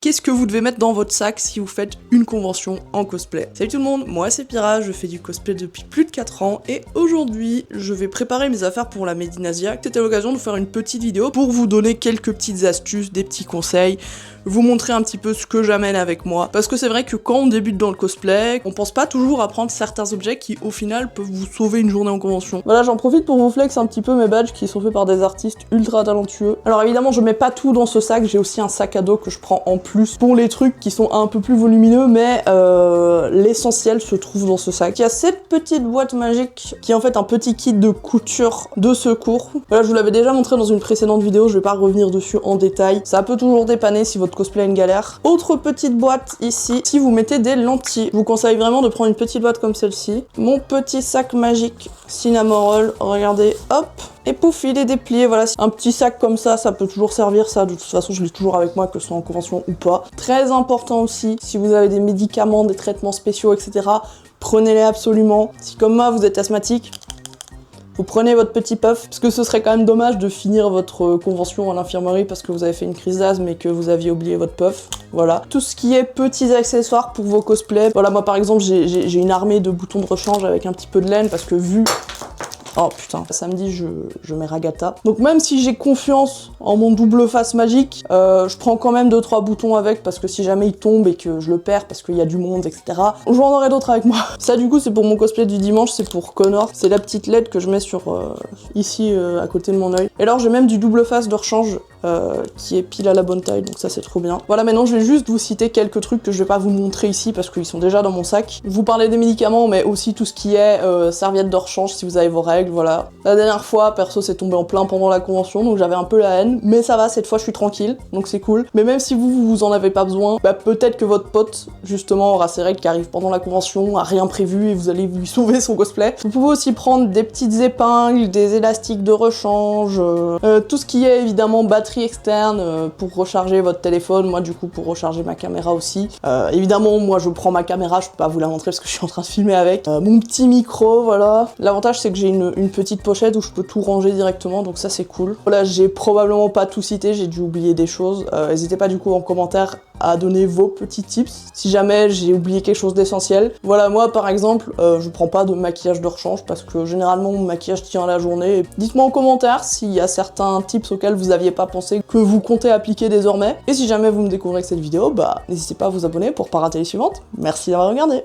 Qu'est-ce que vous devez mettre dans votre sac si vous faites une convention en cosplay? Salut tout le monde, moi c'est Pira, je fais du cosplay depuis plus de 4 ans et aujourd'hui je vais préparer mes affaires pour la Made in Asia. C'était l'occasion de faire une petite vidéo pour vous donner quelques petites astuces, des petits conseils, vous montrer un petit peu ce que j'amène avec moi. Parce que c'est vrai que quand on débute dans le cosplay, on pense pas toujours à prendre certains objets qui au final peuvent vous sauver une journée en convention. Voilà, j'en profite pour vous flex un petit peu mes badges qui sont faits par des artistes ultra talentueux. Alors évidemment je mets pas tout dans ce sac, j'ai aussi un sac à dos que je prends en plus pour les trucs qui sont un peu plus volumineux, mais l'essentiel se trouve dans ce sac. Il y a cette petite boîte magique qui est en fait un petit kit de couture de secours. Voilà, je vous l'avais déjà montré dans une précédente vidéo, je vais pas revenir dessus en détail. Ça peut toujours dépanner si votre cosplay a une galère. Autre petite boîte ici, si vous mettez des lentilles. Je vous conseille vraiment de prendre une petite boîte comme celle-ci. Mon petit sac magique Cinnamoroll, regardez, hop, et pouf, il est déplié, voilà. Un petit sac comme ça peut toujours servir, ça, de toute façon, je l'ai toujours avec moi, que ce soit en convention ou pas. Très important aussi, si vous avez des médicaments, des traitements spéciaux, etc., prenez-les absolument. Si comme moi, vous êtes asthmatique, vous prenez votre petit puff, parce que ce serait quand même dommage de finir votre convention à l'infirmerie parce que vous avez fait une crise d'asthme et que vous aviez oublié votre puff. Voilà. Tout ce qui est petits accessoires pour vos cosplays. Voilà, moi par exemple, j'ai une armée de boutons de rechange avec un petit peu de laine parce que vu... Oh putain, samedi je mets Ragata. Donc même si j'ai confiance en mon double face magique, je prends quand même 2-3 boutons avec parce que si jamais il tombe et que je le perds parce qu'il y a du monde, etc. J'en aurai d'autres avec moi. Ça du coup c'est pour mon cosplay du dimanche, c'est pour Connor. C'est la petite LED que je mets sur ici à côté de mon œil. Et alors j'ai même du double face de rechange qui est pile à la bonne taille, donc ça c'est trop bien. Voilà, maintenant je vais juste vous citer quelques trucs que je vais pas vous montrer ici parce qu'ils sont déjà dans mon sac. Je vous parlais des médicaments mais aussi tout ce qui est serviettes de rechange si vous avez vos règles, voilà. La dernière fois, perso, c'est tombé en plein pendant la convention, donc j'avais un peu la haine, mais ça va, cette fois je suis tranquille, donc c'est cool. Mais même si vous en avez pas besoin, bah peut-être que votre pote, justement, aura ses règles qui arrivent pendant la convention, a rien prévu et vous allez lui sauver son cosplay. Vous pouvez aussi prendre des petites épingles, des élastiques de rechange, tout ce qui est évidemment batterie externe pour recharger votre téléphone, moi du coup pour recharger ma caméra aussi. Évidemment, moi je prends ma caméra, je peux pas vous la montrer parce que je suis en train de filmer avec. Mon petit micro, voilà. L'avantage c'est que j'ai une petite pochette où je peux tout ranger directement, donc ça c'est cool. Voilà, j'ai probablement pas tout cité, j'ai dû oublier des choses. N'hésitez pas du coup en commentaire à donner vos petits tips si jamais j'ai oublié quelque chose d'essentiel. Voilà, moi par exemple, je prends pas de maquillage de rechange parce que généralement mon maquillage tient la journée. Dites-moi en commentaire s'il y a certains tips auxquels vous aviez pas pensé que vous comptez appliquer désormais. Et si jamais vous me découvrez avec cette vidéo, bah n'hésitez pas à vous abonner pour pas rater les suivantes. Merci d'avoir regardé.